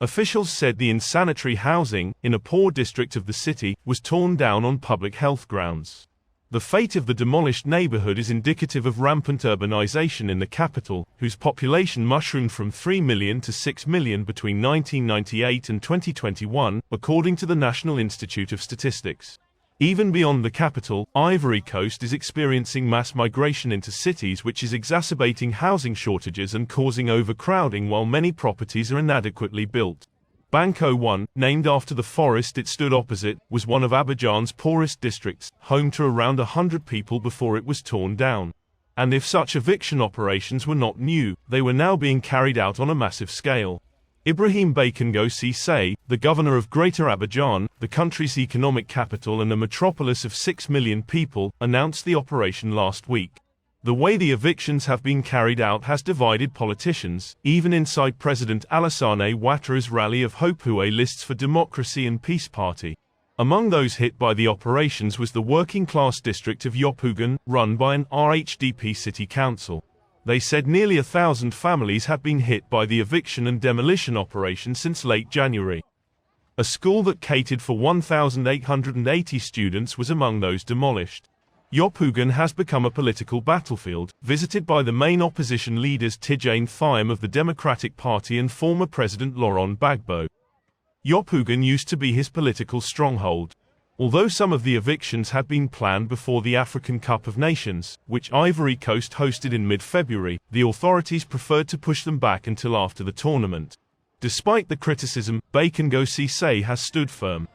Officials said the insanitary housing, in a poor district of the city, was torn down on public health grounds. The fate of the demolished neighborhood is indicative of rampant urbanization in the capital, whose population mushroomed from 3 million to 6 million between 1998 and 2021, according to the National Institute of Statistics. Even beyond the capital, Ivory Coast is experiencing mass migration into cities, which is exacerbating housing shortages and causing overcrowding while many properties are inadequately built. Banco 1, named after the forest it stood opposite, was one of Abidjan's poorest districts, home to around 100 people before it was torn down. And if such eviction operations were not new, they were now being carried out on a massive scale. Ibrahim Bakongo Cissé, the governor of Greater Abidjan, the country's economic capital and a metropolis of 6 million people, announced the operation last week. The way the evictions have been carried out has divided politicians, even inside President Alassane Ouattara's rally of Hopoué lists for Democracy and Peace Party. Among those hit by the operations was the working-class district of Yopougon, run by an RHDP city council. They said nearly 1,000 families have been hit by the eviction and demolition operation since late January. A school that catered for 1,880 students was among those demolished. Yopougon has become a political battlefield, visited by the main opposition leaders Tidjane Thiam of the Democratic Party and former President Laurent Gbagbo. Yopougon used to be his political stronghold. Although some of the evictions had been planned before the African Cup of Nations, which Ivory Coast hosted in mid-February, the authorities preferred to push them back until after the tournament. Despite the criticism, Bakongo Cissé has stood firm.